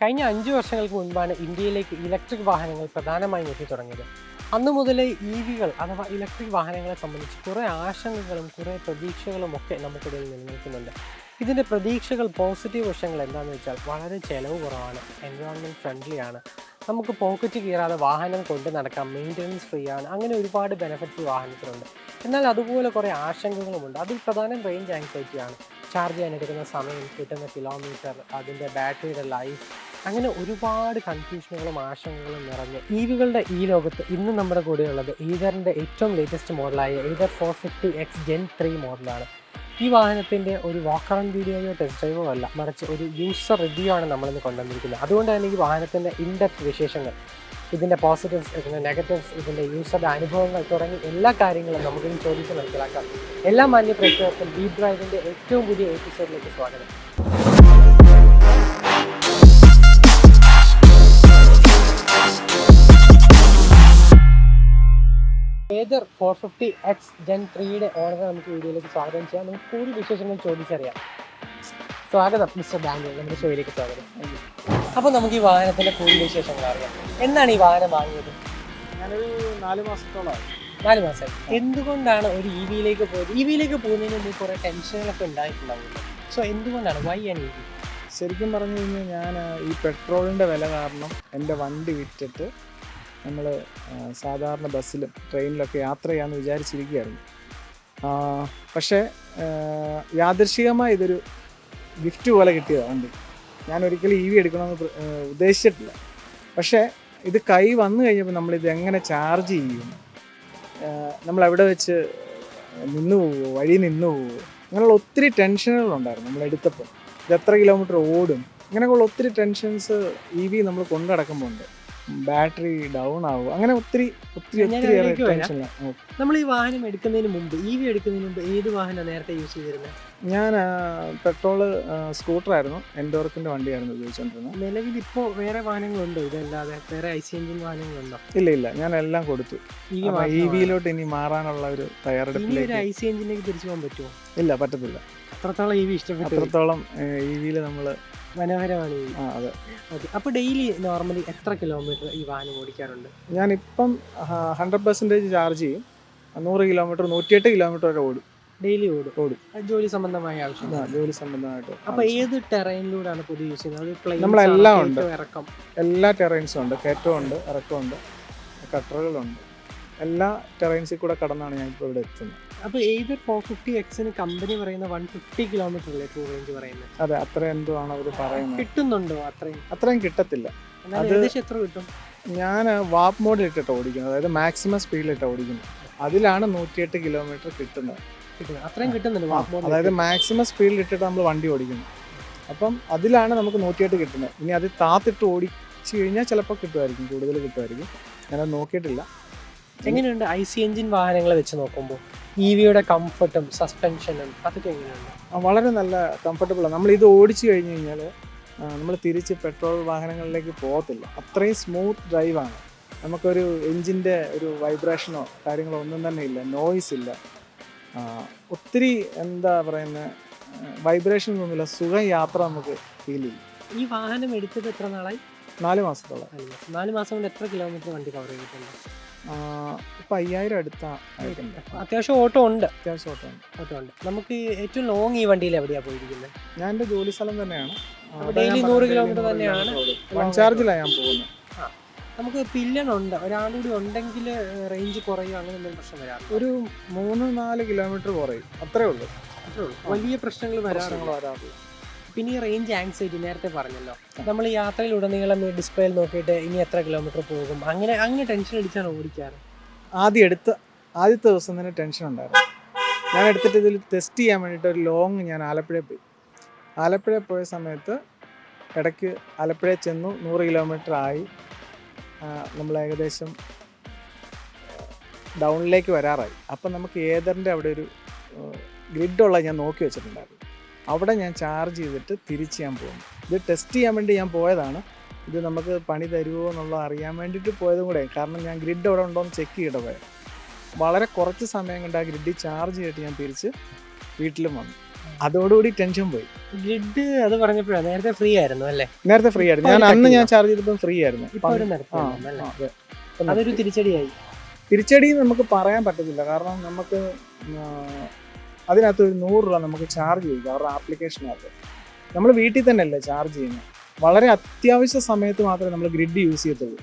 കഴിഞ്ഞ 5 വർഷങ്ങൾക്ക് മുൻപാണ് ഇന്ത്യയിലേക്ക് ഇലക്ട്രിക് വാഹനങ്ങൾ പ്രധാനമായും എത്തിത്തുടങ്ങിയത്. അന്നു മുതലേ ഇവികൾ അഥവാ ഇലക്ട്രിക് വാഹനങ്ങളെ സംബന്ധിച്ച് കുറേ ആശങ്കകളും കുറേ പ്രതീക്ഷകളും ഒക്കെ നമുക്കിടയിൽ നിലനിൽക്കുന്നുണ്ട്. ഇതിൻ്റെ പ്രതീക്ഷകൾ പോസിറ്റീവ് വശങ്ങൾ എന്താണെന്ന് വെച്ചാൽ വളരെ ചിലവ് കുറവാണ്, എൻവയോൺമെൻറ്റ് ഫ്രണ്ട്ലി ആണ്, നമുക്ക് പോക്കറ്റ് കീറാതെ വാഹനം കൊണ്ട് നടക്കാം, മെയിൻ്റനൻസ് ഫ്രീ ആണ്, അങ്ങനെ ഒരുപാട് ബെനിഫിറ്റ്സ് വാഹനത്തിലുണ്ട്. എന്നാൽ അതുപോലെ കുറേ ആശങ്കകളുമുണ്ട്. അതിൽ പ്രധാനം റേഞ്ച് ആങ്സൈറ്റിയാണ്. ചാർജ് ചെയ്യാൻ എടുക്കുന്ന സമയം, കിട്ടുന്ന കിലോമീറ്റർ, അതിൻ്റെ ബാറ്ററിയുടെ ലൈഫ്, അങ്ങനെ ഒരുപാട് കൺഫ്യൂഷനുകളും ആശങ്കകളും നിറഞ്ഞ് ഇവികളുടെ ഈ ലോകത്ത് ഇന്ന് നമ്മുടെ കൂടെയുള്ളത് ഈതറിൻ്റെ ഏറ്റവും ലേറ്റസ്റ്റ് മോഡലായ ഈതർ 450X Gen 3 മോഡലാണ്. ഈ വാഹനത്തിൻ്റെ ഒരു വാക്ക് അറൗണ്ട് വീഡിയോയോ ടെസ്റ്റ് ഡ്രൈവോ അല്ല, മറിച്ച് ഒരു യൂസർ റിവ്യൂ ആണ് നമ്മളിന്ന് കൊണ്ടുവന്നിരിക്കുന്നത്. അതുകൊണ്ട് തന്നെ ഈ വാഹനത്തിൻ്റെ ഇൻഡെപ്ത് വിശേഷങ്ങൾ, ഇതിൻ്റെ പോസിറ്റീവ്സ്, ഇതിൻ്റെ നെഗറ്റീവ്സ്, ഇതിൻ്റെ യൂസറുടെ അനുഭവങ്ങൾ തുടങ്ങി എല്ലാ കാര്യങ്ങളും നമുക്കിനി ചോദിച്ച് മനസ്സിലാക്കാം. എല്ലാ മാന്യ പ്രേക്ഷകർക്കും ഡീപ് ഡ്രൈവിൻ്റെ ഏറ്റവും പുതിയ എപ്പിസോഡിലേക്ക് സ്വാഗതം. ഈതർ 450X Gen 3യുടെ ഓണറെ നമുക്ക് വീഡിയോയിലേക്ക് സ്വാഗതം ചെയ്യാം. നമുക്ക് കൂടുതൽ വിശേഷങ്ങൾ ചോദിച്ചറിയാം. സ്വാഗതം മിസ്റ്റർ ഡാനിയൽ, നമ്മുടെ ഷോയിലേക്ക് സ്വാഗതം. അപ്പോൾ നമുക്ക് ഈ വാഹനത്തിൻ്റെ കൂടുതൽ വിശേഷങ്ങൾ അറിയാം. എന്നാണ് ഈ വാഹനം വാങ്ങിയത്? ഞാനൊരു 4 മാസത്തോളമായി. 4 മാസമായി. എന്തുകൊണ്ടാണ് ഒരു ഇവിയിലേക്ക് പോയത്? ഇവിയിലേക്ക് പോകുന്നതിന് മുമ്പ് കുറേ ടെൻഷനുകളൊക്കെ ഉണ്ടായിട്ടുണ്ടാവുമല്ലോ. സോ എന്തുകൊണ്ടാണ്, വൈ ആൻഡ് ഇവി? ശരിക്കും പറഞ്ഞു കഴിഞ്ഞാൽ ഞാൻ ഈ പെട്രോളിൻ്റെ വില കാരണം എൻ്റെ വണ്ടി വിറ്റിട്ട് നമ്മൾ സാധാരണ ബസ്സിലും ട്രെയിനിലൊക്കെ യാത്ര ചെയ്യാമെന്ന് വിചാരിച്ചിരിക്കുകയായിരുന്നു. പക്ഷേ യാദൃശ്ചികമായി ഇതൊരു ഗിഫ്റ്റ് പോലെ കിട്ടിയതാണ് വണ്ടി. ഞാൻ ഒരിക്കലും ഇ വി എടുക്കണമെന്ന് ഉദ്ദേശിച്ചിട്ടില്ല. പക്ഷേ ഇത് കൈ വന്നു കഴിഞ്ഞപ്പോൾ നമ്മളിത് എങ്ങനെ ചാർജ് ചെയ്യും, നമ്മളെവിടെ വെച്ച് നിന്ന് പോവുമോ, വഴി നിന്ന് പോവുമോ, അങ്ങനെയുള്ള ഒത്തിരി ടെൻഷനുകളുണ്ടായിരുന്നു നമ്മളെടുത്തപ്പോൾ. ഇത് എത്ര കിലോമീറ്റർ ഓടും, ഇങ്ങനെയൊക്കെയുള്ള ഒത്തിരി ടെൻഷൻസ് ഇ വി നമ്മൾ കൊണ്ടു നടക്കുമ്പോൾ ഉണ്ട്. ബാറ്ററി ഡൗൺ ആവും, അങ്ങനെ ഒത്തിരി ടെൻഷനിലാണ്. നമ്മൾ ഈ വാഹനം എടുക്കുന്നതിന് മുമ്പ്, ഇ വി എടുക്കുന്നതിന് മുമ്പ് ഏത് വാഹനം നേരത്തെ യൂസ് ചെയ്തിരുന്നത്? ഞാൻ പെട്രോള് സ്കൂട്ടറായിരുന്നു, എൻഡോർക്കിൻ്റെ വണ്ടിയായിരുന്നു ഉപയോഗിച്ചുകൊണ്ടിരുന്നത്. നിലവിൽ ഇപ്പോൾ വേറെ വാഹനങ്ങളുണ്ടോ ഇതല്ലാതെ? വേറെ ഐ സി എഞ്ചിൻ വാഹനങ്ങളുണ്ടോ? ഇല്ല, ഞാൻ എല്ലാം കൊടുത്തു. ഇ വിയിലോട്ട് ഇനി മാറാനുള്ള ഒരു തയ്യാറെടുപ്പിലേക്ക്. ഐ സി എഞ്ചിനിലേക്ക് തിരിച്ചു പോകാൻ പറ്റുമോ? ഇല്ല, പറ്റത്തില്ല. അത്രത്തോളം ഇ വി ഇഷ്ടപ്പെട്ടു? അത്രത്തോളം ഇ വിയിൽ നമ്മൾ മനോഹരമാണ്. അതെ. ഓക്കെ, അപ്പോൾ ഡെയിലി നോർമലി എത്ര കിലോമീറ്റർ ഈ വാഹനം ഓടിക്കാറുണ്ട്? ഞാനിപ്പം 100% ചാർജ് ചെയ്യും. 100 കിലോമീറ്റർ, 108 കിലോമീറ്റർ വരെ ഓടും. ഡെയിലി ഓടും. ജോലി സംബന്ധമായ ആവശ്യം? ജോലി സംബന്ധമായിട്ട്. അപ്പോൾ ഏത് ടെറൈനിലൂടെയാണ് പൊതുവെ യൂസ് ചെയ്യുന്നത്? നമ്മളെല്ലാം ഉണ്ട്, ഇറക്കം, എല്ലാ ടെറൈൻസും ഉണ്ട്. കയറ്റമുണ്ട്, ഇറക്കമുണ്ട്, കട്ടറുകളുണ്ട്. എല്ലാ ടെറൈൻസിൽ കൂടെ കടന്നാണ് ഞാൻ ഇപ്പോൾ ഇവിടെ എത്തുന്നത്. അപ്പോൾ ഈതർ 450Xന് കമ്പനി പറയുന്ന 150 കിലോമീറ്റർ അല്ലേ ട്രൂ റേഞ്ച് പറയുന്നത്? അതെ, അത്ര എന്തോ ആണ് അവർ പറയുന്നത്. കിട്ടുന്നുണ്ടോ? അത്രയും കിട്ടത്തില്ല. അത് ഏകദേശം എത്ര കിട്ടും? ഞാൻ വാപ്പ് മോഡിൽ ഇട്ടിട്ട് ഓടിക്കുന്നത്, അതായത് മാക്സിമം സ്പീഡിലിട്ട് ഓടിക്കുന്നത്. അതിലാണ് 108 കിലോമീറ്റർ കിട്ടുന്നത്. അത്രയും കിട്ടുന്നുണ്ട്, അതായത് മാക്സിമം സ്പീഡിൽ ഇട്ടിട്ട് നമ്മൾ വണ്ടി ഓടിക്കുന്നു. അപ്പം അതിലാണ് നമുക്ക് 108 കിട്ടുന്നത്. ഇനി അത് താത്തിട്ട് ഓടിച്ചു കഴിഞ്ഞാൽ ചിലപ്പോൾ കിട്ടുമായിരിക്കും, കൂടുതൽ കിട്ടുമായിരിക്കും. ഞാനത് നോക്കിയിട്ടില്ല. എങ്ങനെയുണ്ട് ഐ സി എഞ്ചിൻ വാഹനങ്ങളെ വെച്ച് നോക്കുമ്പോൾ ഇ വിയുടെ കംഫർട്ടും സസ്പെൻഷനും അതൊക്കെ എങ്ങനെയുണ്ട്? വളരെ നല്ല കംഫർട്ടബിളാണ്. നമ്മളിത് ഓടിച്ചു കഴിഞ്ഞ് കഴിഞ്ഞാൽ നമ്മൾ തിരിച്ച് പെട്രോൾ വാഹനങ്ങളിലേക്ക് പോകത്തില്ല. അത്രയും സ്മൂത്ത് ഡ്രൈവാണ്. നമുക്കൊരു എൻജിൻ്റെ ഒരു വൈബ്രേഷനോ കാര്യങ്ങളോ ഒന്നും തന്നെ ഇല്ല, നോയ്സ് ഇല്ല, ഒത്തിരി എന്താ പറയുന്നത്, വൈബ്രേഷൻ ഒന്നുമില്ല, സുഖം യാത്ര നമുക്ക് ഫീൽ ചെയ്യും. ഈ വാഹനം എടുത്തത് എത്ര നാളായി? 4 മാസത്തോളം. 4 മാസം കൊണ്ട് എത്ര കിലോമീറ്റർ വണ്ടി കവർ ചെയ്തിട്ടുണ്ട്? ഇപ്പോൾ 5000 അടുത്തായിട്ടുണ്ട്. അത്യാവശ്യം ഓട്ടോ ഉണ്ട്. അത്യാവശ്യം ഓട്ടോ ഉണ്ട്. നമുക്ക് ഏറ്റവും ലോങ് ഈ വണ്ടിയിൽ എവിടെയാണ് പോയിരിക്കുന്നത്? ഞാൻ എൻ്റെ ജോലി സ്ഥലം തന്നെയാണ്. ഡെയിലി 100 കിലോമീറ്റർ തന്നെയാണ്. വൺ ചാർജിലാണ് ഞാൻ പോകുന്നത്. നമുക്ക് പില്ലൺ ഉണ്ട്, ഒരാളുകൂടി ഉണ്ടെങ്കിൽ റേഞ്ച് കുറയും, അങ്ങനെ എന്തെങ്കിലും പ്രശ്നം വരാറില്ല? ഒരു 3-4 കിലോമീറ്റർ കുറയും, അത്രേ ഉള്ളൂ. വലിയ പ്രശ്നങ്ങൾ വരാറില്ല. പിന്നെ ഈ റേഞ്ച് ആങ്സൈറ്റി നേരത്തെ പറഞ്ഞല്ലോ, നമ്മൾ യാത്രയിലുടനീളം ഡിസ്പ്ലേയിൽ നോക്കിയിട്ട് ഇനി എത്ര കിലോമീറ്റർ പോകും, അങ്ങനെ ടെൻഷൻ അടിച്ചാണ് ഓടിക്കാറ്? ആദ്യത്തെ ദിവസം തന്നെ ടെൻഷൻ ഉണ്ടായിരുന്നു. ഞാൻ എടുത്തിട്ട് ഇതിൽ ടെസ്റ്റ് ചെയ്യാൻ വേണ്ടിയിട്ട് ഒരു ലോങ് ഞാൻ ആലപ്പുഴയിൽ പോയി. ആലപ്പുഴയിൽ പോയ സമയത്ത് ഇടയ്ക്ക് ആലപ്പുഴയിൽ ചെന്നു, 100 കിലോമീറ്റർ ആയി, നമ്മൾ ഏകദേശം ഡൗണിലേക്ക് വരാറായി. അപ്പം നമുക്ക് ഏതറിൻ്റെ അവിടെ ഒരു ഗ്രിഡുള്ള ഞാൻ നോക്കി വെച്ചിട്ടുണ്ടായിരുന്നു. അവിടെ ഞാൻ ചാർജ് ചെയ്തിട്ട് തിരിച്ച് ഞാൻ പോകുന്നു. ഇത് ടെസ്റ്റ് ചെയ്യാൻ വേണ്ടി ഞാൻ പോയതാണ്. ഇത് നമുക്ക് പണി തരുമോ എന്നുള്ളത് അറിയാൻ വേണ്ടിയിട്ട് പോയതും കൂടെ, കാരണം ഞാൻ ഗ്രിഡ് അവിടെ ഉണ്ടോ എന്ന് ചെക്ക് ചെയ്തിട്ട് പോയത്. വളരെ കുറച്ച് സമയം കൊണ്ട് ആ ഗ്രിഡിൽ ചാർജ് ചെയ്തിട്ട് ഞാൻ തിരിച്ച് വീട്ടിലും വന്നു. അതോടുകൂടി ടെൻഷൻ പോയി. ഗ്രിഡ് അത് പറഞ്ഞപ്പോഴാണ് നേരത്തെ ഫ്രീ ആയിരുന്നു അല്ലേ? നേരത്തെ ഫ്രീ ആയിരുന്നു, അന്ന് ഞാൻ ചാർജ് ചെയ്തപ്പോൾ ഫ്രീ ആയിരുന്നു. ഇപ്പൊ അവര് നിർത്തുന്നു അല്ലേ? അതെ. അതൊരു തിരിച്ചടിയായി. തിരിച്ചടി നമുക്ക് പറയാൻ പറ്റത്തില്ല, കാരണം നമുക്ക് അതിനകത്ത് ഒരു 100 രൂപ നമുക്ക് ചാർജ് ചെയ്യും അവരുടെ ആപ്ലിക്കേഷനകത്ത്. നമ്മൾ വീട്ടിൽ തന്നെയല്ലേ ചാർജ് ചെയ്യുന്നത്, വളരെ അത്യാവശ്യ സമയത്ത് മാത്രമേ നമ്മൾ ഗ്രിഡ് യൂസ് ചെയ്യത്തുള്ളൂ.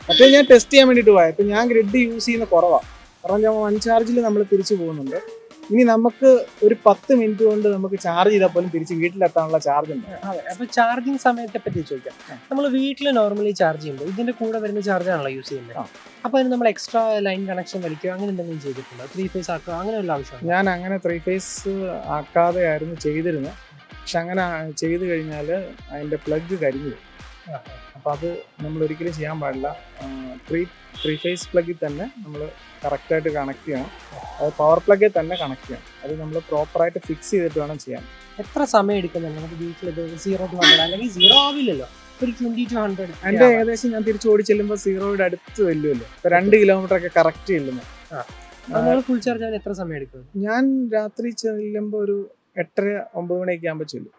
മറ്റേ ഞാൻ ടെസ്റ്റ് ചെയ്യാൻ വേണ്ടിയിട്ട് പോയത്, ഇപ്പം ഞാൻ ഗ്രിഡ് യൂസ് ചെയ്യുന്ന കുറവാണ്, കാരണം ഞാൻ 1 ചാർജിൽ നമ്മൾ തിരിച്ചു പോകുന്നുണ്ട്. ഇനി നമുക്ക് ഒരു 10 മിനിറ്റ് കൊണ്ട് നമുക്ക് ചാർജ് ചെയ്താൽ പോലും തിരിച്ച് വീട്ടിലെത്താനുള്ള ചാർജ് ഉണ്ട്. അതെ. അപ്പോൾ ചാർജിങ് സമയത്തെ പറ്റി ചോദിക്കാം. നമ്മൾ വീട്ടിൽ നോർമലി ചാർജ് ചെയ്യുമ്പോൾ ഇതിന്റെ കൂടെ വരുന്ന ചാർജാണല്ലോ യൂസ് ചെയ്യുന്നത്. അപ്പോൾ അതിന് നമ്മൾ എക്സ്ട്രാ ലൈൻ കണക്ഷൻ വലിക്കുക അങ്ങനെ എന്തെങ്കിലും ചെയ്തിട്ടുണ്ടോ? 3 ഫേസ് ആക്കുക അങ്ങനെയുള്ള ആവശ്യമാണ്? ഞാൻ അങ്ങനെ 3 ഫേസ് ആക്കാതെ ആയിരുന്നു ചെയ്തിരുന്നത്. പക്ഷെ അങ്ങനെ ചെയ്ത് കഴിഞ്ഞാൽ അതിൻ്റെ പ്ലഗ് കരിഞ്ഞു. അപ്പോൾ അത് നമ്മൾ ഒരിക്കലും ചെയ്യാൻ പാടില്ല. 3 ഫേസ് പ്ലഗിൽ തന്നെ നമ്മൾ കറക്റ്റായിട്ട് കണക്ട് ചെയ്യണം. അത് പവർ പ്ലഗിൽ തന്നെ കണക്ട് ചെയ്യണം. അത് നമ്മൾ പ്രോപ്പറായിട്ട് ഫിക്സ് ചെയ്തിട്ട് വേണം ചെയ്യാൻ. എത്ര സമയം എടുക്കുന്നുണ്ട് നമുക്ക് വീട്ടിലിത് 0 to 100? അല്ലെങ്കിൽ 0 ആവില്ലല്ലോ, ഒരു 20 to 100. എൻ്റെ ഏകദേശം ഞാൻ തിരിച്ച് ഓടി ചെല്ലുമ്പോൾ 0യുടെ അടുത്ത് ചെല്ലുമല്ലോ. ഇപ്പോൾ 2 കിലോമീറ്റർ ഒക്കെ കറക്റ്റ് ചെല്ലുന്നു. ഫുൾ ചാർജ് ആവാൻ എത്ര സമയം എടുക്കും? ഞാൻ രാത്രി ചെല്ലുമ്പോൾ ഒരു 8-9 മണിയൊക്കെ ആകുമ്പോൾ ചെല്ലും.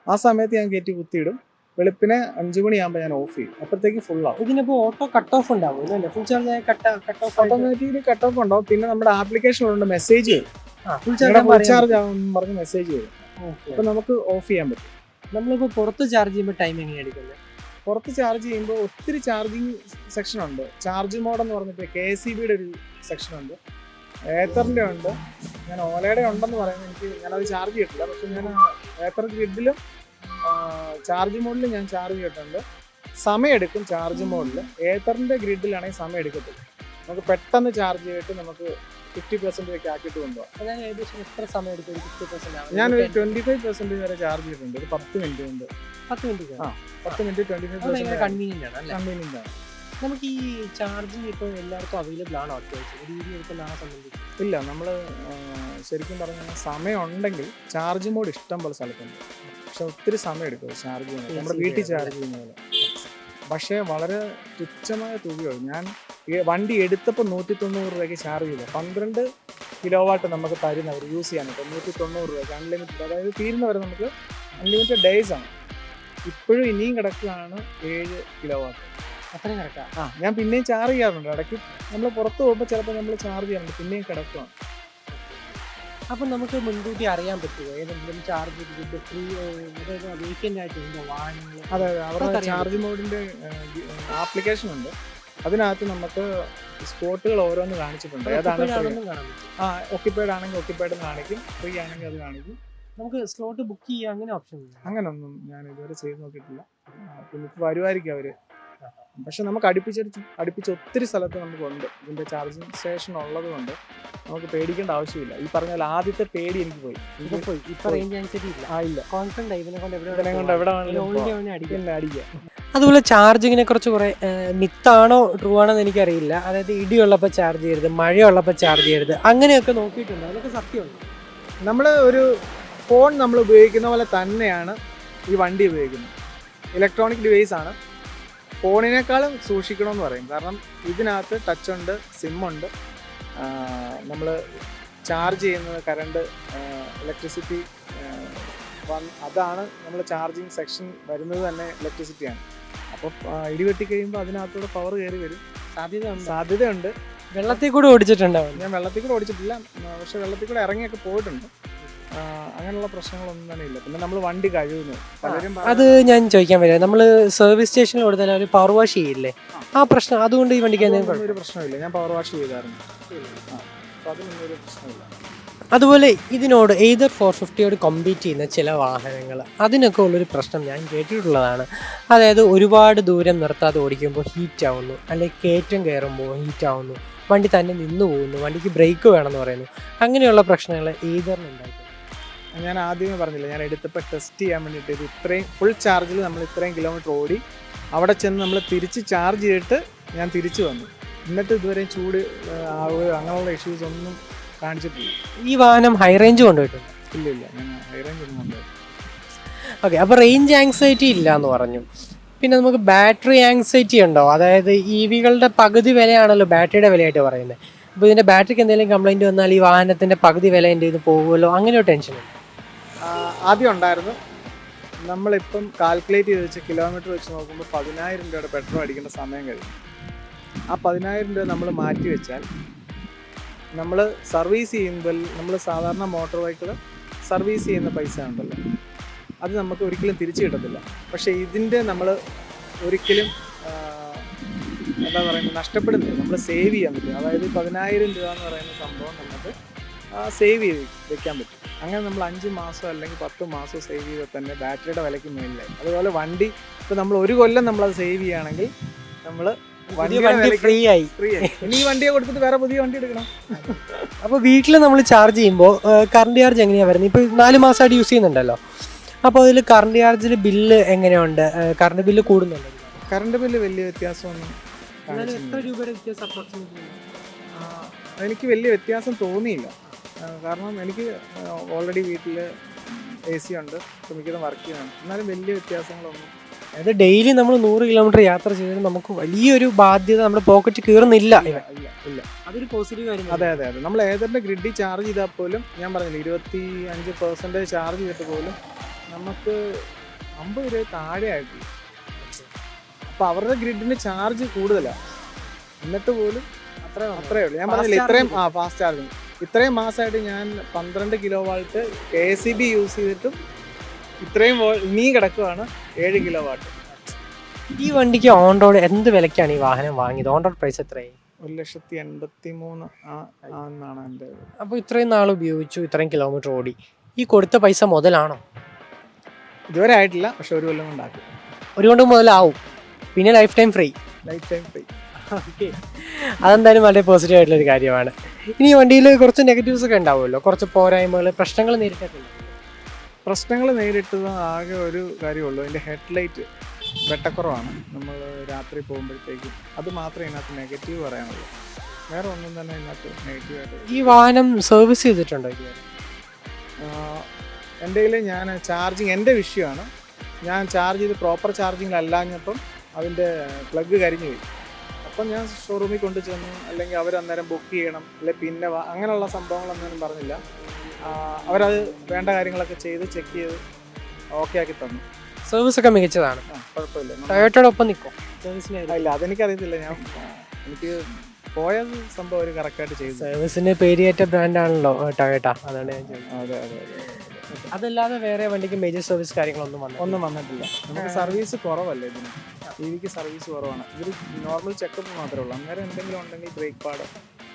ആ സമയത്ത് ഞാൻ കയറ്റി കുത്തിയിടും. വെളുപ്പിനെ 5 മണിയാകുമ്പോൾ ഞാൻ ഓഫ് ചെയ്യും. അപ്പോഴത്തേക്ക് ഫുൾ ആവും. ഇതിനിപ്പോൾ ഓട്ടോ കട്ട് ഓഫ് ഉണ്ടാവും അല്ലേ? ഫുൾ ചാർജ് ആയ cut off automatically cut off ഉണ്ടാവും. പിന്നെ നമ്മുടെ ആപ്ലിക്കേഷനിലുണ്ട് മെസ്സേജ് വരും, ഫുൾ ചാർജ് ആവുമെന്ന് പറഞ്ഞ് മെസ്സേജ് വരും. അപ്പോൾ നമുക്ക് ഓഫ് ചെയ്യാൻ പറ്റും. നമ്മളിപ്പോൾ പുറത്ത് ചാർജ് ചെയ്യുമ്പോൾ ടൈം എങ്ങനെയാണ് എടുക്കുന്നത്? പുറത്ത് ചാർജ് ചെയ്യുമ്പോൾ ഒത്തിരി ചാർജിങ് സെക്ഷൻ ഉണ്ട്. ചാർജ് മോഡ് എന്ന് പറഞ്ഞിട്ട് KCBയുടെ ഒരു സെക്ഷൻ ഉണ്ട്, ഏത്തറിൻ്റെ ഉണ്ട്. ഞാൻ ഓലയുടെ ഉണ്ടെന്ന് പറയുന്നത്, ഞാനത് ചാർജ് ചെയ്തിട്ടില്ല. പക്ഷെ ഞാൻ ഏത്തർ ഗ്രിഡിലും ചാർജ് മോഡിലും ഞാൻ ചാർജ് ചെയ്തിട്ടുണ്ട്. സമയം എടുക്കും ചാർജ് മോഡിൽ. ഏത്തറിൻ്റെ ഗ്രിഡിലാണെങ്കിൽ സമയം എടുക്കത്തില്ല. നമുക്ക് പെട്ടെന്ന് ചാർജ് ചെയ്തിട്ട് നമുക്ക് 50% ഒക്കെ ആക്കിയിട്ട് കൊണ്ടുപോകാം. അതായത് ഏകദേശം എത്ര സമയം എടുക്കും? 50% ഞാനൊരു 25% വരെ ചാർജ് ചെയ്തിട്ടുണ്ട്, ഒരു 10 മിനിറ്റ് കൊണ്ട്. 10 മിനിറ്റ് 10 മിനിറ്റ് 25% കൺവീനിയന്റ് ആണ് അല്ലേ? കൺവീനിയന്റ് ആണ്. നമുക്ക് ഈ ചാർജിങ് ഇപ്പോൾ എല്ലാവർക്കും അവൈലബിൾ ആണോ? അത്യാവശ്യം രീതി എടുക്കുന്ന ആ സംബന്ധിച്ച് ഇല്ല. നമ്മൾ ശരിക്കും പറഞ്ഞാൽ സമയം ഉണ്ടെങ്കിൽ ചാർജ് മോഡ് ഇഷ്ടം പോലെ സ്ഥലത്തുണ്ട്. പക്ഷെ ഒത്തിരി സമയം എടുക്കും ചാർജ് ചെയ്യുന്നത്, നമ്മുടെ വീട്ടിൽ ചാർജ് ചെയ്യുന്ന പോലെ. പക്ഷേ വളരെ തുച്ഛമായ തുകയുള്ളൂ. ഞാൻ ഈ വണ്ടി എടുത്തപ്പോൾ 190 രൂപയ്ക്ക് ചാർജ് ചെയ്തത്. 12 കിലോവാട്ട് നമുക്ക് തരുന്നവർ യൂസ് ചെയ്യാനായിട്ട് 190 രൂപയ്ക്ക് അൺലിമിറ്റഡ്. അതായത് തീരുന്നവരെ നമുക്ക് അൺലിമിറ്റഡ് ഡേയ്സ് ആണ്. ഇപ്പോഴും ഇനിയും കിടക്കുകയാണ് 7 കിലോവാട്ട്. അത്രയും കിടക്കാം. ഞാൻ പിന്നെയും ചാർജ് ചെയ്യാറുണ്ട്. ഇടയ്ക്ക് നമ്മൾ പുറത്ത് പോകുമ്പോൾ ചിലപ്പോൾ നമ്മൾ ചാർജ് ചെയ്യാറുണ്ട്, പിന്നെയും കിടക്കുകയാണ്. അപ്പം നമുക്ക് മുൻകൂട്ടി അറിയാൻ പറ്റുമോ ഏതെങ്കിലും ചാർജ് ഫ്രീ വീക്കെൻഡ് ആയിട്ടുണ്ടോ വാഹനങ്ങൾ? അതെ, അവരുടെ ചാർജ് മോഡിൻ്റെ ആപ്ലിക്കേഷൻ ഉണ്ട്. അതിനകത്ത് നമുക്ക് സ്പോട്ടുകൾ ഓരോന്ന് കാണിച്ചിട്ടുണ്ട്. ഏതാണ് ഒക്യുപ്പൈഡ് ആണെങ്കിൽ ഒക്യുപ്പൈഡ് കാണിക്കും, ഫ്രീ ആണെങ്കിൽ അത് കാണിക്കും. നമുക്ക് സ്ലോട്ട് ബുക്ക് ചെയ്യാം അങ്ങനെ ഓപ്ഷൻ? അങ്ങനൊന്നും ഞാൻ ഇതുവരെ ചെയ്ത് നോക്കിയിട്ടില്ല. പിന്നെ ഇപ്പോൾ വരുമായിരിക്കും അവർ. പക്ഷെ നമുക്ക് അടുപ്പിച്ച് ഒത്തിരി സ്ഥലത്ത് നമുക്കുണ്ട്. ഇതിൻ്റെ ചാർജിങ് സ്റ്റേഷൻ ഉള്ളത് കൊണ്ട് നമുക്ക് പേടിക്കേണ്ട ആവശ്യമില്ല. ഈ പറഞ്ഞാൽ ആദ്യത്തെ പേടി എനിക്ക് പോയി. അതുപോലെ ചാർജിങ്ങിനെ കുറിച്ച് കുറെ മിത്താണോ ട്രൂ ആണോന്ന് എനിക്കറിയില്ല. അതായത് ഇടിയുള്ളപ്പോൾ ചാർജ് ചെയ്യരുത്, മഴയുള്ളപ്പോൾ ചാർജ് ചെയ്യരുത്, അങ്ങനെയൊക്കെ നോക്കിയിട്ടുണ്ട്. അതൊക്കെ സത്യമുണ്ട്. നമ്മൾ ഒരു ഫോൺ നമ്മൾ ഉപയോഗിക്കുന്ന പോലെ തന്നെയാണ് ഈ വണ്ടി ഉപയോഗിക്കുന്നത്. ഇലക്ട്രോണിക് ഡിവൈസ് ആണ്. ഫോണിനേക്കാളും സൂക്ഷിക്കണമെന്ന് പറയും. കാരണം ഇതിനകത്ത് ടച്ചുണ്ട്, സിമ്മുണ്ട്. നമ്മൾ ചാർജ് ചെയ്യുന്നത് കറണ്ട്, ഇലക്ട്രിസിറ്റി അതാണ്. നമ്മൾ ചാർജിങ് സെക്ഷൻ വരുന്നത് തന്നെ ഇലക്ട്രിസിറ്റിയാണ്. അപ്പോൾ ഇടിവെട്ടി കഴിയുമ്പോൾ അതിനകത്തൂടെ പവർ കയറി വരും. സാധ്യതയുണ്ട്. വെള്ളത്തിൽ കൂടെ ഓടിച്ചിട്ടുണ്ടാവും? ഞാൻ വെള്ളത്തിൽ കൂടെ ഓടിച്ചിട്ടില്ല, പക്ഷെ വെള്ളത്തിൽ കൂടെ ഇറങ്ങിയൊക്കെ പോയിട്ടുണ്ട്. അങ്ങനെയുള്ള പ്രശ്നങ്ങളൊന്നും തന്നെ ഇല്ല. പിന്നെ നമ്മൾ വണ്ടി കഴുകുന്നു. അത് ഞാൻ ചോദിക്കാൻ വരിക, നമ്മൾ സർവീസ് സ്റ്റേഷനിൽ കൊടുത്താൽ ഒരു പവർ വാഷ് ചെയ്യില്ലേ? ആ പ്രശ്നം അതുകൊണ്ട് ഈ വണ്ടിക്ക് ഒരു പ്രശ്നമില്ല. ഞാൻ പവർ വാഷ് ചെയ്തായിരുന്നു. അതിനൊന്നും ഒരു പ്രശ്നമില്ല. അതുപോലെ ഇതിനോട് എയ്തർ 450യോട് കമ്പീറ്റ് ചെയ്യുന്ന ചില വാഹനങ്ങൾ, അതിനൊക്കെ ഉള്ളൊരു പ്രശ്നം ഞാൻ കേട്ടിട്ടുള്ളതാണ്. അതായത് ഒരുപാട് ദൂരം നിർത്താതെ ഓടിക്കുമ്പോൾ ഹീറ്റ് ആവുന്നു, അല്ലെങ്കിൽ കയറ്റം കയറുമ്പോൾ ഹീറ്റ് ആവുന്നു, വണ്ടി തന്നെ നിന്ന് പോകുന്നു, വണ്ടിക്ക് ബ്രേക്ക് വേണമെന്ന് പറയുന്നു. അങ്ങനെയുള്ള പ്രശ്നങ്ങൾ എയ്തറിനുണ്ടായിട്ടുണ്ട്. ഞാൻ ആദ്യമേ പറഞ്ഞില്ല, ഞാൻ എടുത്തപ്പോൾ ടെസ്റ്റ് ചെയ്യാൻ വേണ്ടിയിട്ട് ഇത് ഇത്രയും ഫുൾ ചാർജിൽ നമ്മൾ ഇത്രയും കിലോമീറ്റർ ഓടി അവിടെ ചെന്ന് നമ്മൾ തിരിച്ച് ചാർജ് ചെയ്തിട്ട് ഞാൻ തിരിച്ചു വന്നു. എന്നിട്ട് ഇതുവരെ ചൂട് ആവുകയോ അങ്ങനെയുള്ള ഇഷ്യൂസ് ഒന്നും കാണിച്ചിട്ടില്ല. ഈ വാഹനം ഹൈ റേഞ്ച് കൊണ്ടുപോയിട്ടുണ്ട്? ഇല്ല, ഞാൻ ഹൈ റേഞ്ച് ഒന്നും കൊണ്ടുപോയി. ഓക്കെ, അപ്പോൾ റേഞ്ച് ആങ്സൈറ്റി ഇല്ല എന്ന് പറഞ്ഞു. പിന്നെ നമുക്ക് ബാറ്ററി ആങ്സൈറ്റി ഉണ്ടോ? അതായത് EVകളുടെ പകുതി വിലയാണല്ലോ ബാറ്ററിയുടെ വിലയായിട്ട് പറയുന്നത്. അപ്പോൾ ഇതിൻ്റെ ബാറ്ററിക്ക് എന്തെങ്കിലും കംപ്ലൈൻറ്റ് വന്നാൽ ഈ വാഹനത്തിൻ്റെ പകുതി വില എൻ്റെ ഇത് പോകുമല്ലോ, അങ്ങനെ ഒരു ടെൻഷനുണ്ട്. ആദ്യം ഉണ്ടായിരുന്നു. നമ്മളിപ്പം കാൽക്കുലേറ്റ് ചെയ്ത് വെച്ച് കിലോമീറ്റർ വെച്ച് നോക്കുമ്പോൾ 10,000 രൂപയുടെ പെട്രോൾ അടിക്കേണ്ട സമയം കഴിഞ്ഞു. ആ 10,000 രൂപ നമ്മൾ മാറ്റി വെച്ചാൽ നമ്മൾ സർവീസ് ചെയ്യുമ്പോൾ നമ്മൾ സാധാരണ മോട്ടോർ വെഹിക്കിൾ സർവീസ് ചെയ്യുന്ന പൈസ ഉണ്ടല്ലോ, അത് നമുക്ക് ഒരിക്കലും തിരിച്ചു കിട്ടത്തില്ല. പക്ഷേ ഇതിൻ്റെ നമ്മൾ ഒരിക്കലും എന്താ പറയുന്നത് നഷ്ടപ്പെടുന്നില്ല, നമ്മൾ സേവ് ചെയ്യാൻ പറ്റും. അതായത് 10,000 രൂപ എന്ന് പറയുന്ന സംഭവം നമുക്ക് സേവ് ചെയ്ത് വെക്കാൻ പറ്റും. അങ്ങനെ നമ്മൾ 5 മാസം അല്ലെങ്കിൽ 10 മാസം സേവ് ചെയ്താൽ തന്നെ ബാറ്ററിയുടെ വിലയ്ക്ക് മേളിലായി. അതുപോലെ വണ്ടി ഇപ്പോൾ നമ്മൾ 1 കൊല്ലം നമ്മളത് സേവ് ചെയ്യുകയാണെങ്കിൽ നമ്മൾ വണ്ടി ഫ്രീ ആയി. ഇനി ഈ വണ്ടിയെ കൊടുത്തിട്ട് വേറെ പുതിയ വണ്ടി എടുക്കണം. അപ്പോൾ വീട്ടിൽ നമ്മൾ ചാർജ് ചെയ്യുമ്പോൾ കറണ്ട് ചാർജ് എങ്ങനെയാണ് വരുന്നത്? ഇപ്പോൾ 4 മാസമായിട്ട് യൂസ് ചെയ്യുന്നുണ്ടല്ലോ, അപ്പോൾ അതിൽ കറണ്ട് ചാർജിൽ ബില്ല് എങ്ങനെയുണ്ട്? കറണ്ട് ബില്ല് കൂടുന്നുണ്ടോ? കറണ്ട് ബില്ല് വലിയ വ്യത്യാസമൊന്നും എത്ര രൂപയുടെ വ്യത്യാസം അപ്രോക്സിമേറ്റ്ലി? എനിക്ക് വലിയ വ്യത്യാസം തോന്നിയില്ല. കാരണം എനിക്ക് ഓൾറെഡി വീട്ടിൽ AC ഉണ്ട്, മിക്കതും വർക്ക് ചെയ്യുന്നുണ്ട്. എന്നാലും വലിയ വ്യത്യാസങ്ങളൊന്നും. അതായത് ഡെയിലി നമ്മൾ 100 കിലോമീറ്റർ യാത്ര ചെയ്താൽ നമുക്ക് വലിയൊരു ബാധ്യത നമ്മുടെ പോക്കറ്റ് കീറുന്നില്ല. ഇല്ല, അതൊരു പോസിറ്റീവ് കാര്യം. അതെ. നമ്മൾ ഏതെങ്കിലും ഗ്രിഡിൽ ചാർജ് ചെയ്താൽ പോലും, ഞാൻ പറഞ്ഞില്ല 25% ചാർജ് ചെയ്തിട്ട് പോലും നമുക്ക് 50 രൂപ താഴെ ആയിട്ടില്ല. അപ്പോൾ അവരുടെ ഗ്രിഡിന് ചാർജ് കൂടുതലാണ്, എന്നിട്ട് പോലും അത്രയേ ഉള്ളൂ. ഞാൻ പറഞ്ഞില്ല ഇത്രയും ഫാസ്റ്റ് ചാർജിങ്. ഇത്രയും മാസമായിട്ട് ഞാൻ 12 കിലോ വാട്ട് KCB യൂസ് ചെയ്തിട്ടും ഇത്രയും ഇനിയും കിടക്കുവാണ് 7 കിലോ വാട്ട്. ഈ വണ്ടിക്ക് ഓൺ റോഡ് എന്ത് വിലക്കാണ് ഈ വാഹനം വാങ്ങിയത്? ഓൺ റോഡ് പ്രൈസ് എത്രയായി? 1,83,000 എന്നാണ് എൻ്റെ. അപ്പോൾ ഇത്രയും നാൾ ഉപയോഗിച്ചു, ഇത്രയും കിലോമീറ്റർ ഓടി, ഈ കൊടുത്ത പൈസ മുതലാണോ? ഇതുവരെ ആയിട്ടില്ല, പക്ഷെ 1 കൊല്ലം കൊണ്ടാക്കും. 1 കൊല്ലം മുതലാവും, പിന്നെ ലൈഫ് ടൈം ഫ്രീ. അതെന്തായാലും വളരെ പോസിറ്റീവ് ആയിട്ടുള്ളൊരു കാര്യമാണ്. ഇനി ഈ വണ്ടിയിൽ കുറച്ച് നെഗറ്റീവ്സ് ഒക്കെ ഉണ്ടാവുമല്ലോ, കുറച്ച് പോരായ്മകൾ, പ്രശ്നങ്ങൾ നേരിട്ടിട്ടില്ല? പ്രശ്നങ്ങൾ നേരിട്ടത് ആകെ ഒരു കാര്യമുള്ളൂ, അതിൻ്റെ ഹെഡ്ലൈറ്റ് വെട്ടക്കുറവാണ്. നമ്മൾ രാത്രി പോകുമ്പോഴത്തേക്കും അത് മാത്രമേ ഇതിനകത്ത് നെഗറ്റീവ് പറയാനുള്ളൂ. വേറെ ഒന്നും തന്നെ ഇതിനകത്ത് നെഗറ്റീവായിട്ട്. ഈ വാഹനം സർവീസ് ചെയ്തിട്ടുണ്ടോ ഇതുവരെ? എൻ്റെ കയ്യിൽ ഞാൻ ചാർജിങ് എൻ്റെ വിഷയമാണ്. ഞാൻ ചാർജ് ചെയ്ത് പ്രോപ്പർ ചാർജിങ്ങിലല്ലാഞ്ഞപ്പം അതിൻ്റെ പ്ലഗ് കരിഞ്ഞു പോയി. അപ്പം ഞാൻ ഷോറൂമിൽ കൊണ്ടു ചെന്നു, അല്ലെങ്കിൽ അവരന്നേരം ബുക്ക് ചെയ്യണം, അല്ലെങ്കിൽ പിന്നെ അങ്ങനെയുള്ള സംഭവങ്ങളൊന്നും പറഞ്ഞില്ല. അവരത് വേണ്ട കാര്യങ്ങളൊക്കെ ചെയ്ത് ചെക്ക് ചെയ്ത് ഓക്കെ ആക്കി തന്നു. സർവീസ് ഒക്കെ മികച്ചതാണ്, കുഴപ്പമില്ല. ടൊയോട്ടയോടൊപ്പം നിൽക്കും സർവീസിന്? ഇല്ല, അതെനിക്കറിയത്തില്ല. എനിക്ക് പോയ സംഭവം അവർ കറക്റ്റായിട്ട് ചെയ്തു. സർവീസിന് പേരിയേറ്റ ബ്രാൻഡാണല്ലോ ടൊയോട്ട, അതാണ് ഞാൻ ചോദിച്ചത്. അതെ. അതല്ലാതെ വേറെ വണ്ടിക്ക് മേജർ സർവീസ് കാര്യങ്ങളൊന്നും വന്നിട്ടില്ല. നമുക്ക് സർവീസ് കുറവല്ലേ ഇതിന്, EVക്ക് സർവീസ് കുറവാണ്. ഇതൊരു നോർമൽ ചെക്കപ്പ് മാത്രമേ ഉള്ളൂ. അന്നേരം എന്തെങ്കിലും ഉണ്ടെങ്കിൽ ബ്രേക്ക് പാഡോ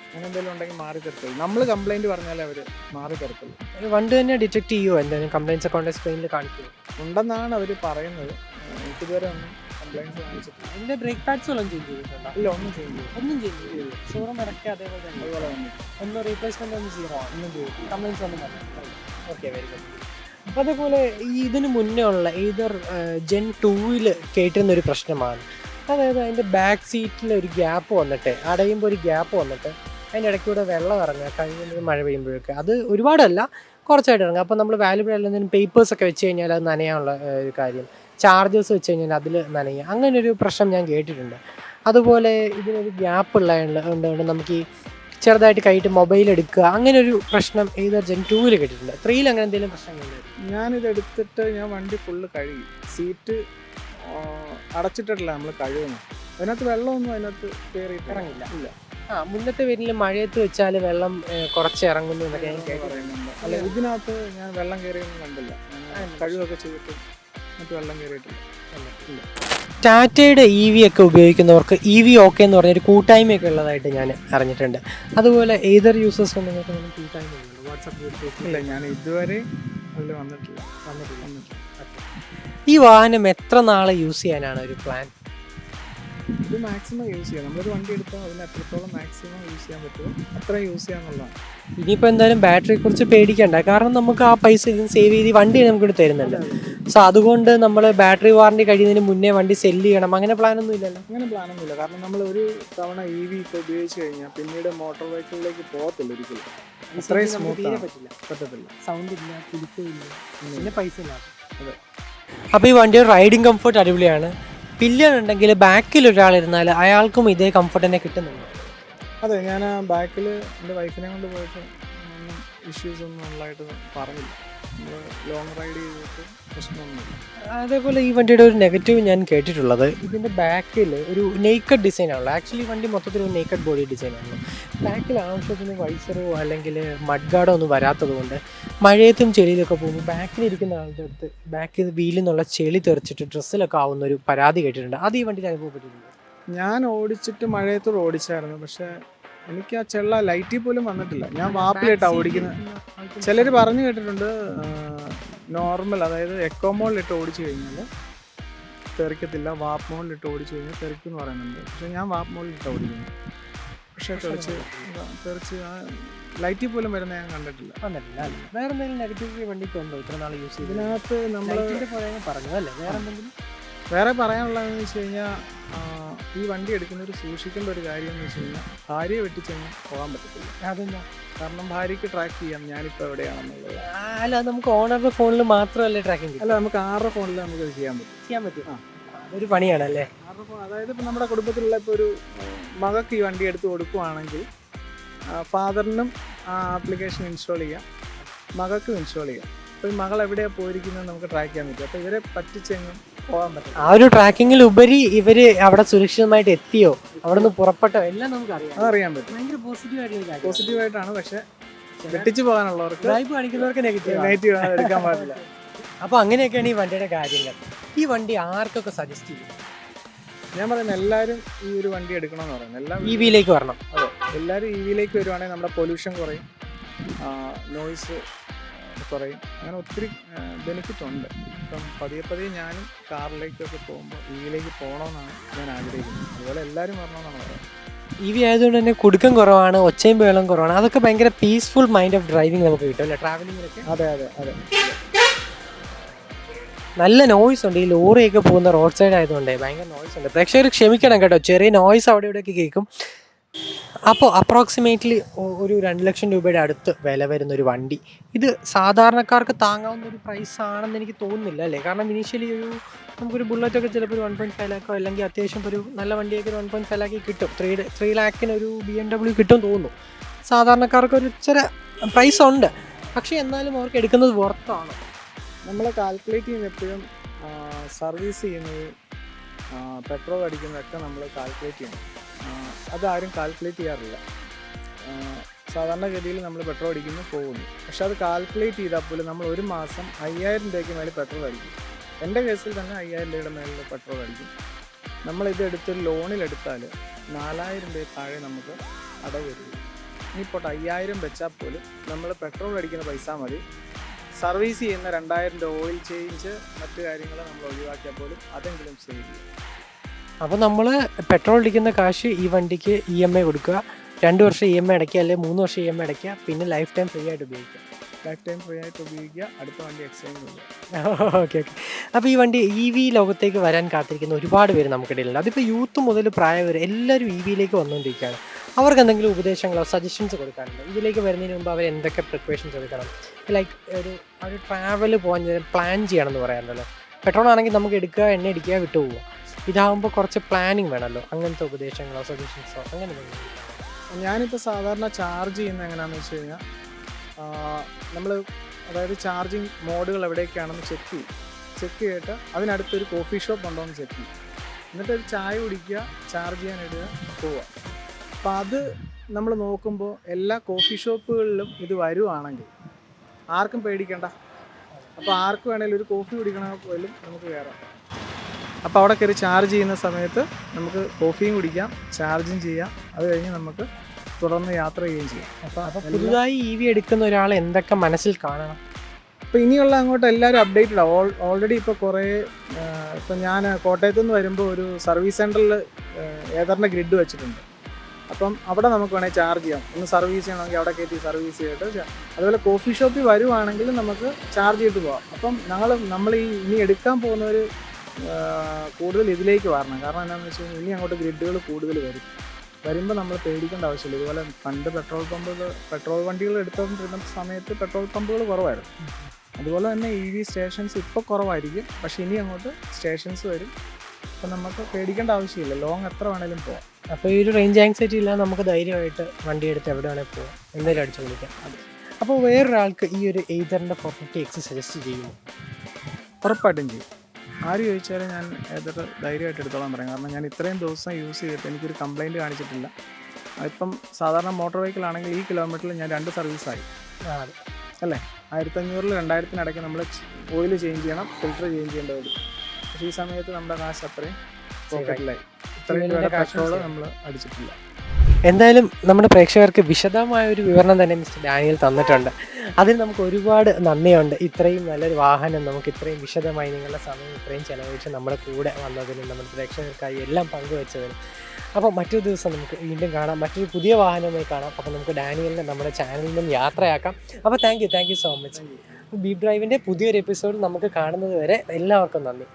അങ്ങനെ എന്തെങ്കിലും ഉണ്ടെങ്കിൽ മാറി തരത്തുള്ളൂ. നമ്മൾ കംപ്ലൈൻറ്റ് പറഞ്ഞാലേ അവർ മാറി തരത്തുള്ളൂ. വണ്ടി തന്നെ ഡിറ്റക്ട് ചെയ്യുമോ? എന്തെങ്കിലും കംപ്ലൈൻറ്റ്സ് ഒക്കെ ഉണ്ടെങ്കിൽ സ്ക്രീനിൽ കാണിക്കുമോ? ഉണ്ടെന്നാണ് അവർ പറയുന്നത്. എനിക്കിതുവരെ ഒന്നും കംപ്ലൈൻറ്റ്സ് കാണിച്ചിട്ടില്ല. അതിൻ്റെ ബ്രേക്ക് പാഡ്സ് വല്ലതും ചേഞ്ച് ചെയ്തിട്ടുണ്ടോ? ഇല്ല, ഒന്നും ചെയ്യില്ല. ഷോറൂം ഇറക്കി അതേപോലെ തന്നെ ഒന്നും റീപ്ലേസ്മെൻ്റ് ഒന്നും സീറോ ഒന്നും ചെയ്യും, കംപ്ലൈൻറ്റ്സ് ഒന്നും പറഞ്ഞു. Okay, very good. അപ്പോൾ അതേപോലെ ഇതിന് മുന്നേ ഉള്ള ഏതർ Gen 2 കേട്ടിരുന്നൊരു പ്രശ്നമാണ്, അതായത് അതിൻ്റെ ബാക്ക് സീറ്റിൽ ഒരു ഗ്യാപ്പ് വന്നിട്ട്, അടയുമ്പോൾ ഒരു ഗ്യാപ്പ് വന്നിട്ട് അതിൻ്റെ ഇടയ്ക്കൂടെ വെള്ളം ഇറങ്ങുക, കഴിഞ്ഞ മഴ പെയ്യുമ്പോഴൊക്കെ. അത് ഒരുപാടല്ല, കുറച്ചായിട്ട് ഇറങ്ങുക. അപ്പോൾ നമ്മൾ വാല്യുബിൾ എന്തെങ്കിലും പേപ്പേഴ്സൊക്കെ വെച്ച് കഴിഞ്ഞാൽ അത് നനയാനുള്ള ഒരു കാര്യം, ചാർജേഴ്സ് വെച്ച് കഴിഞ്ഞാൽ അതിൽ നനയുക, അങ്ങനൊരു പ്രശ്നം ഞാൻ കേട്ടിട്ടുണ്ട്. അതുപോലെ ഇതിനൊരു ഗ്യാപ്പ് ഉള്ളതുകൊണ്ട് നമുക്ക് ഈ ചെറുതായിട്ട് കൈയിട്ട് മൊബൈൽ എടുക്കുക, അങ്ങനെ ഒരു പ്രശ്നം ഏതോ Gen 2 കേട്ടിട്ടുണ്ട്. 3 അങ്ങനെ എന്തെങ്കിലും പ്രശ്നങ്ങളുണ്ട്? ഞാനിതെടുത്തിട്ട് ഞാൻ വണ്ടി ഫുള്ള് കഴുകി, സീറ്റ് അടച്ചിട്ടിട്ടില്ല നമ്മൾ കഴുകുന്നു. അതിനകത്ത് വെള്ളമൊന്നും അതിനകത്ത് കയറിയിട്ട് ഇറങ്ങില്ല. ഇല്ല. മുന്നത്തെ പേരിൽ മഴയത്ത് വെച്ചാൽ വെള്ളം കുറച്ച് ഇറങ്ങുന്നു എന്നൊക്കെ ഞാൻ പറയുന്നുണ്ട്. അല്ല, ഇതിനകത്ത് ഞാൻ വെള്ളം കയറിയൊന്നും കണ്ടില്ല. കഴുകൊക്കെ ചെയ്തിട്ട് മറ്റു വെള്ളം കയറിയിട്ടില്ല. ടാറ്റയുടെ EV ഒക്കെ ഉപയോഗിക്കുന്നവർക്ക് EV ഓക്കെ എന്ന് പറഞ്ഞൊരു കൂട്ടായ്മയൊക്കെ ഉള്ളതായിട്ട് ഞാൻ അറിഞ്ഞിട്ടുണ്ട്. അതുപോലെ ഏതൊരു യൂസേഴ്സ് നിങ്ങൾക്ക് കൂട്ടായ്മ ഉണ്ടോ? വാട്സാപ്പ്? ഇല്ല, ഞാൻ ഇതുവരെ അതിൽ വന്നിട്ടില്ല. ഈ വാഹനം എത്ര നാൾ യൂസ് ചെയ്യാനാണ് ഒരു പ്ലാൻ? ഇത് മാക്സിമം യൂസ് ചെയ്യാം. നമ്മളൊരു വണ്ടി എടുത്താൽ അതിന് എത്രത്തോളം മാക്സിമം യൂസ് ചെയ്യാൻ പറ്റുമോ അത്ര യൂസ് ചെയ്യാന്നുള്ളതാണ്. ഇനിയിപ്പോൾ എന്തായാലും ബാറ്ററിയെ കുറിച്ച് പേടിക്കണ്ട, കാരണം നമുക്ക് ആ പൈസ ഇതിന് സേവ് ചെയ്ത് വണ്ടി നമുക്ക് തരുന്നുണ്ട്. സോ അതുകൊണ്ട് നമ്മൾ ബാറ്ററി വാറണ്ടി കഴിയുന്നതിന് മുന്നേ വണ്ടി സെല്ല് ചെയ്യണം, അങ്ങനെ പ്ലാനൊന്നും ഇല്ലല്ലോ? അങ്ങനെ പ്ലാനൊന്നുമില്ല. കാരണം നമ്മൾ ഒരു തവണ EV ഇപ്പോൾ ഉപയോഗിച്ച് കഴിഞ്ഞാൽ പിന്നീട് മോട്ടോർ വെഹിക്കിളിലേക്ക് പോകത്തില്ല ഒരിക്കലും. അത്രയും സ്മൂത്ത് പറ്റത്തില്ല. സൗണ്ട് ഇല്ല, കുലുക്കില്ല, പിന്നെ പൈസ ഇല്ല. അതെ. അപ്പോൾ ഈ വണ്ടിയുടെ റൈഡിങ് കംഫർട്ട് അടിപൊളിയാണ്. പില്ലിയൻ ഉണ്ടെങ്കിൽ ബാക്കിൽ ഒരാളിരുന്നാൽ അയാൾക്കും ഇതേ കംഫർട്ട് തന്നെ കിട്ടുന്നുണ്ട്. അതെ, ഞാൻ ബാക്കിൽ എൻ്റെ വൈഫിനെ കൊണ്ട് പോയിട്ട് ഒന്നും ഇഷ്യൂസ് ഒന്നും ഉള്ളതായിട്ട് പറഞ്ഞില്ല. ലോങ് റൈഡ് ചെയ്തിട്ട് പ്രശ്നമൊന്നുമില്ല. അതേപോലെ ഈ വണ്ടിയുടെ ഒരു നെഗറ്റീവ് ഞാൻ കേട്ടിട്ടുള്ളത്, ഇതിൻ്റെ ബാക്കിൽ ഒരു നെയ്ക്കഡ് ഡിസൈനാണല്ലോ. ആക്ച്വലി വണ്ടി മൊത്തത്തിൽ ഒരു നെയ്ക്കഡ് ബോഡി ഡിസൈനാണല്ലോ. ബാക്കിൽ ആവശ്യത്തിന് വൈസറോ അല്ലെങ്കിൽ മഡ് ഗാർഡോ ഒന്നും വരാത്തത് കൊണ്ട് മഴയത്തും ചെളിയിലൊക്കെ പോകുമ്പോൾ ബാക്കിലിരിക്കുന്ന ആളുടെ അടുത്ത് ബാക്കിൽ വീലിൽ നിന്നുള്ള ചെളി തെറിച്ചിട്ട് ഡ്രസ്സിലൊക്കെ ആവുന്ന ഒരു പരാതി കേട്ടിട്ടുണ്ട്. അത് ഈ വണ്ടിയിൽ അനുഭവപ്പെട്ടിട്ടുണ്ട്. ഞാൻ ഓടിച്ചിട്ട് മഴയത്തോട് ഓടിച്ചായിരുന്നു, പക്ഷേ എനിക്ക് ആ ചെള്ള ലൈറ്റിൽ പോലും വന്നിട്ടില്ല. ഞാൻ വാപ്പിലിട്ടാണ് ഓടിക്കുന്നത്. ചിലർ പറഞ്ഞു കേട്ടിട്ടുണ്ട് നോർമൽ, അതായത് എക്കോ മോളിലിട്ട് ഓടിച്ചു കഴിഞ്ഞാൽ തെറിക്കത്തില്ല, വാപ്പ് മോളിലിട്ട് ഓടിച്ചു കഴിഞ്ഞാൽ തെറിക്കും എന്ന് പറയുന്നുണ്ട്. പക്ഷേ ഞാൻ വാപ്പ് മോളിലിട്ട് ഓടിക്കുന്നു, പക്ഷേ തെറിച്ച് ലൈറ്റിൽ പോലും വരുന്ന ഞാൻ കണ്ടിട്ടില്ല. വേറെ എന്തെങ്കിലും നെഗറ്റീവ് വണ്ടിക്ക് ഉണ്ടോ ഇത്ര നാൾ യൂസ് ചെയ്ത്? ഇതിനകത്ത് നമ്മൾ പറഞ്ഞു അല്ലേ, വേറെ എന്തെങ്കിലും വേറെ പറയാനുള്ളതെന്ന് വെച്ച് കഴിഞ്ഞാൽ ഈ വണ്ടി എടുക്കുന്നവർ സൂക്ഷിക്കേണ്ട ഒരു കാര്യം എന്ന് വെച്ച് കഴിഞ്ഞാൽ ഭാര്യയെ വെട്ടിച്ചെങ്കിൽ പോകാൻ പറ്റത്തില്ല. അതെന്താ? കാരണം ഭാര്യയ്ക്ക് ട്രാക്ക് ചെയ്യാം ഞാനിപ്പോൾ എവിടെയാണെന്നുള്ളത്. അല്ല, നമുക്ക് ഓണറുടെ ഫോണിൽ മാത്രമല്ലേ ട്രാക്കിംഗ്? അല്ല, നമുക്ക് ആരുടെ ഫോണിൽ നമുക്കത് ചെയ്യാൻ പറ്റും. അതൊരു പണിയാണല്ലേ ആരുടെ ഫോൺ? അതായത് ഇപ്പോൾ നമ്മുടെ കുടുംബത്തിലുള്ള ഇപ്പോൾ ഒരു മകൾക്ക് ഈ വണ്ടി എടുത്ത് കൊടുക്കുവാണെങ്കിൽ ഫാദറിനും ആ ആപ്ലിക്കേഷൻ ഇൻസ്റ്റാൾ ചെയ്യാം, മകൾക്കും ഇൻസ്റ്റാൾ ചെയ്യാം. അപ്പോൾ ഈ മകൾ എവിടെയാണ് പോയിരിക്കുന്നത് നമുക്ക് ട്രാക്ക് ചെയ്യാൻ പറ്റും. അപ്പോൾ ഇവരെ പറ്റിച്ചെങ്ങും പോകാൻ പറ്റും. ആ ഒരു ട്രാക്കിങ്ങിൽ ഉപരി ഇവര് അവിടെ സുരക്ഷിതമായിട്ട് എത്തിയോ, അവിടെ നിന്ന് പുറപ്പെട്ടോ, എല്ലാം നമുക്ക് അതറിയാൻ പറ്റും. ഭയങ്കര പോസിറ്റീവായിട്ടാണ്. പക്ഷേ വെട്ടിച്ച് പോകാനുള്ളവർക്ക്, ഡ്രൈവ് കാണിക്കുന്നവർക്ക് നെഗറ്റീവ് എടുക്കാൻ പാടില്ല. അപ്പോൾ അങ്ങനെയൊക്കെയാണ് ഈ വണ്ടിയുടെ കാര്യങ്ങൾ. ഈ വണ്ടി ആർക്കൊക്കെ സജസ്റ്റ് ചെയ്യും? ഞാൻ പറയുന്നത് എല്ലാവരും ഈ ഒരു വണ്ടി എടുക്കണമെന്ന് പറയുന്നത്. എല്ലാം EV-യിലേക്ക് വരണം. അതെ, എല്ലാവരും EV-യിലേക്ക് വരുവാണെങ്കിൽ നമ്മുടെ പൊല്യൂഷൻ കുറയും, നോയ്സ് കുറയും, അങ്ങനെ ഒത്തിരി ബെനിഫിറ്റ് ഉണ്ട്. ഇപ്പം പതിയെ ഞാനും കാറിലേക്കൊക്കെ പോകുമ്പോൾ EV-യിലേക്ക് പോകണമെന്നാണ് ഞാൻ ആഗ്രഹിക്കുന്നത്. അതുപോലെ എല്ലാവരും വരണമെന്നാണ് പറയുന്നത്. EV ആയതുകൊണ്ട് തന്നെ കുടുക്കം കുറവാണ്, ഒച്ചയും ബഹളം കുറവാണ്. അതൊക്കെ ഭയങ്കര പീസ്ഫുൾ മൈൻഡ് ഓഫ് ഡ്രൈവിംഗ് നമുക്ക് കിട്ടും അല്ലേ, ട്രാവലിങ്ങിലൊക്കെ? അതെ. നല്ല നോയ്സ് ഉണ്ട്. ഈ ലോറിയൊക്കെ പോകുന്ന റോഡ് സൈഡ് ആയതുകൊണ്ട് ഭയങ്കര നോയ്സ് ഉണ്ട്. പ്രേക്ഷകർ ക്ഷമിക്കണം കേട്ടോ, ചെറിയ നോയ്സ് അവിടെ ഇവിടെയൊക്കെ കേൾക്കും. അപ്പോൾ അപ്രോക്സിമേറ്റ്ലി ഒരു 2 ലക്ഷം രൂപയുടെ അടുത്ത് വില വരുന്നൊരു വണ്ടി. ഇത് സാധാരണക്കാർക്ക് താങ്ങാവുന്ന ഒരു പ്രൈസ് ആണെന്ന് എനിക്ക് തോന്നുന്നില്ല അല്ലേ? കാരണം ഇനീഷ്യലി നമുക്കൊരു ബുള്ളറ്റൊക്കെ ചിലപ്പോൾ ഒരു 1.5 ലാക്കോ അല്ലെങ്കിൽ അത്യാവശ്യം ഒരു നല്ല വണ്ടിയൊക്കെ ഒരു 1.5 ലാക്കിൽ കിട്ടും. 3 ലാക്കിന് ഒരു BMW കിട്ടും തോന്നുന്നു. സാധാരണക്കാർക്ക് ഒരു ഇച്ചിരി പ്രൈസ് ഉണ്ട്, പക്ഷേ എന്നാലും അവർക്ക് എടുക്കുന്നത് വർത്താണ്. നമ്മൾ കാൽക്കുലേറ്റ് ചെയ്യുന്ന എപ്പോഴും സർവീസ് ചെയ്യുന്നത്, പെട്രോൾ അടിക്കുന്നതൊക്കെ നമ്മൾ കാൽക്കുലേറ്റ് ചെയ്യണം. അതാരും കാൽക്കുലേറ്റ് ചെയ്യാറില്ല. സാധാരണഗതിയിൽ നമ്മൾ പെട്രോൾ അടിക്കുന്നു പോകുന്നു, പക്ഷെ അത് കാൽക്കുലേറ്റ് ചെയ്താൽ പോലും നമ്മൾ ഒരു മാസം 5000 രൂപയ്ക്ക് മേലെ പെട്രോൾ അടിക്കും. എൻ്റെ കേസിൽ തന്നെ 5000 രൂപയുടെ മേലെ പെട്രോൾ അടിക്കും. നമ്മളിത് എടുത്തൊരു ലോണിലെടുത്താൽ 4000 രൂപ താഴെ നമുക്ക് അടവ് വരും. ഇനിയിപ്പോൾ 5000 വെച്ചാൽ പോലും നമ്മൾ പെട്രോൾ അടിക്കുന്ന പൈസ മതി. സർവീസ് ചെയ്യുന്ന 2000 രൂപ ഓയിൽ ചേഞ്ച് മറ്റു കാര്യങ്ങൾ നമ്മൾ ഒഴിവാക്കിയാൽ പോലും അതെങ്കിലും സേവ് ചെയ്യും. അപ്പോൾ നമ്മൾ പെട്രോൾ അടിക്കുന്ന കാശ് ഈ വണ്ടിക്ക് EMI കൊടുക്കുക, 2 വർഷം EMI അടയ്ക്കുക, അല്ലെങ്കിൽ 3 വർഷം EMI അടയ്ക്കുക, പിന്നെ ലൈഫ് ടൈം ഫ്രീ ആയിട്ട് ഉപയോഗിക്കുക. അടുത്ത വണ്ടി എക്സ്ചേഞ്ച് ചെയ്യുക. ഓക്കെ. അപ്പോൾ ഈ വണ്ടി EV ലോകത്തേക്ക് വരാൻ കാത്തിരിക്കുന്ന ഒരുപാട് പേര് നമുക്കിടയിലുണ്ട്. അതിപ്പോൾ യൂത്ത് മുതൽ പ്രായം വരെ എല്ലാവരും EV-യിലേക്ക് വന്നുകൊണ്ടിരിക്കുകയാണ്. അവർക്ക് എന്തെങ്കിലും ഉപദേശങ്ങളോ സജഷൻസ് കൊടുക്കാനുണ്ടോ? ഇതിലേക്ക് വരുന്നതിന് മുമ്പ് അവർ എന്തൊക്കെ പ്രിപ്പറേഷൻസ് എടുക്കണം? ലൈക്ക് ഒരു ട്രാവൽ പോകാൻ പ്ലാൻ ചെയ്യണമെന്ന് പറയാറുണ്ടല്ലോ. പെട്രോൾ ആണെങ്കിൽ നമുക്ക് എടുക്കുക, എണ്ണ അടിക്കുക, വിട്ടു പോവുക. ഇതാകുമ്പോൾ കുറച്ച് പ്ലാനിങ് വേണമല്ലോ. അങ്ങനത്തെ ഉപദേശങ്ങളോ സജഷൻസോ അങ്ങനെ എന്തെങ്കിലും? ഞാനിപ്പോൾ സാധാരണ ചാർജ് ചെയ്യുന്നത് എങ്ങനെയാണെന്ന് വെച്ച് കഴിഞ്ഞാൽ നമ്മൾ അതായത് ചാർജിങ് മോഡുകൾ എവിടെയൊക്കെയാണെന്ന് ചെക്ക് ചെയ്തിട്ട് അതിനടുത്തൊരു കോഫി ഷോപ്പ് ഉണ്ടോ എന്ന് ചെക്ക് ചെയ്യും. എന്നിട്ട് ഒരു ചായ കുടിക്കുക, ചാർജ് ചെയ്യാൻ ഇടുക, പോവുക. അപ്പോൾ അത് നമ്മൾ നോക്കുമ്പോൾ എല്ലാ കോഫി ഷോപ്പുകളിലും ഇത് വരുവാണെങ്കിൽ ആർക്കും പേടിക്കേണ്ട. അപ്പോൾ ആർക്ക് വേണമെങ്കിലും ഒരു കോഫി കുടിക്കണമെങ്കിൽ പോലും നമുക്ക് കയറാം. അപ്പോൾ അവിടെ കയറി ചാർജ് ചെയ്യുന്ന സമയത്ത് നമുക്ക് കോഫിയും കുടിക്കാം, ചാർജും ചെയ്യാം. അത് കഴിഞ്ഞ് നമുക്ക് തുടർന്ന് യാത്ര ചെയ്യുകയും ചെയ്യാം. അപ്പോൾ പുതുതായി EV എടുക്കുന്ന ഒരാൾ എന്തൊക്കെ മനസ്സിൽ കാണണം? ഇപ്പോൾ ഇനിയുള്ള അങ്ങോട്ട് എല്ലാവരും അപ്ഡേറ്റഡ് ആണ്. ഓൾറെഡി ഇപ്പോൾ കുറേ ഇപ്പം ഞാൻ കോട്ടയത്തു നിന്ന് വരുമ്പോൾ ഒരു സർവീസ് സെൻറ്ററിൽ ഏതറിൻ്റെ ഗ്രിഡ് വെച്ചിട്ടുണ്ട്. അപ്പം അവിടെ നമുക്ക് വേണമെങ്കിൽ ചാർജ് ചെയ്യാം. ഒന്ന് സർവീസ് ചെയ്യണമെങ്കിൽ അവിടെ കയറ്റി സർവീസ് ചെയ്തിട്ട്, അതുപോലെ കോഫി ഷോപ്പിൽ വരുവാണെങ്കിൽ നമുക്ക് ചാർജ് ചെയ്തിട്ട് പോകാം. അപ്പം നമ്മൾ ഇനി എടുക്കാൻ പോകുന്നവർ കൂടുതൽ ഇതിലേക്ക് വരണം. കാരണം എന്താണെന്ന് വെച്ച് കഴിഞ്ഞാൽ ഇനി അങ്ങോട്ട് ഗ്രിഡുകൾ കൂടുതൽ വരുമ്പോൾ നമ്മൾ പേടിക്കേണ്ട ആവശ്യമില്ല. ഇതുപോലെ പണ്ട് പെട്രോൾ വണ്ടികൾ എടുത്തുകൊണ്ടിരുന്ന സമയത്ത് പെട്രോൾ പമ്പുകൾ കുറവായിരുന്നു. അതുപോലെ തന്നെ EV സ്റ്റേഷൻസ് ഇപ്പോൾ കുറവായിരിക്കും, പക്ഷേ ഇനി അങ്ങോട്ട് സ്റ്റേഷൻസ് വരും. അപ്പം നമുക്ക് പേടിക്കേണ്ട ആവശ്യമില്ല, ലോങ് എത്ര വേണേലും പോകാം. അപ്പോൾ ഈ ഒരു റേഞ്ച് ആങ്സൈറ്റി ഇല്ലാതെ നമുക്ക് ധൈര്യമായിട്ട് വണ്ടി എടുത്ത് എവിടെ വേണേൽ പോകാം, എന്തെങ്കിലും അടിച്ചു വിളിക്കാം. അപ്പോൾ വേറൊരാൾക്ക് ഈ ഒരു എയ്തറിൻ്റെ 450X സജസ്റ്റ് ചെയ്യുമോ? ഉറപ്പായിട്ടും ചെയ്യും. ആര് ചോദിച്ചാലും ഞാൻ ഏതൊരു ധൈര്യമായിട്ട് എടുത്തോളാൻ പറയും. കാരണം ഞാൻ ഇത്രയും ദിവസം യൂസ് ചെയ്തിട്ട് എനിക്കൊരു കംപ്ലയിൻറ്റ് കാണിച്ചിട്ടില്ല. ഇപ്പം സാധാരണ മോട്ടോർ വെഹിക്കിളാണെങ്കിൽ ഈ കിലോമീറ്ററിൽ ഞാൻ 2 സർവീസായി അല്ലേ. 1500 2000 നമ്മൾ ഓയിൽ ചേഞ്ച് ചെയ്യണം, ഫിൽറ്റർ ചേഞ്ച് ചെയ്യേണ്ടി വരും. പക്ഷേ ഈ സമയത്ത് നമ്മുടെ കാശ് അത്രയും പോക്കറ്റിലായി. ഇത്രയും രൂപയുടെ പെട്രോൾ നമ്മൾ അടിച്ചിട്ടില്ല. എന്തായാലും നമ്മുടെ പ്രേക്ഷകർക്ക് വിശദമായ ഒരു വിവരണം തന്നെ മിസ്റ്റർ ഡാനിയൽ തന്നിട്ടുണ്ട്. അതിന് നമുക്ക് ഒരുപാട് നന്ദിയുണ്ട്. ഇത്രയും നല്ലൊരു വാഹനം നമുക്ക് ഇത്രയും വിശദമായി നിങ്ങളുടെ സമയം ഇത്രയും ചിലവഴിച്ച് നമ്മുടെ കൂടെ വന്നതിനും നമ്മുടെ പ്രേക്ഷകർക്കായി എല്ലാം പങ്കുവെച്ചതിനും. അപ്പോൾ മറ്റൊരു ദിവസം നമുക്ക് വീണ്ടും കാണാം, മറ്റൊരു പുതിയ വാഹനവുമായി കാണാം. അപ്പോൾ നമുക്ക് ഡാനിയലിനെ നമ്മുടെ ചാനലിൽ നിന്നും യാത്രയാക്കാം. അപ്പോൾ thank you so much. Beep ഡ്രൈവിൻ്റെ പുതിയൊരു എപ്പിസോഡ് നമുക്ക് കാണുന്നത് വരെ എല്ലാവർക്കും നന്ദി.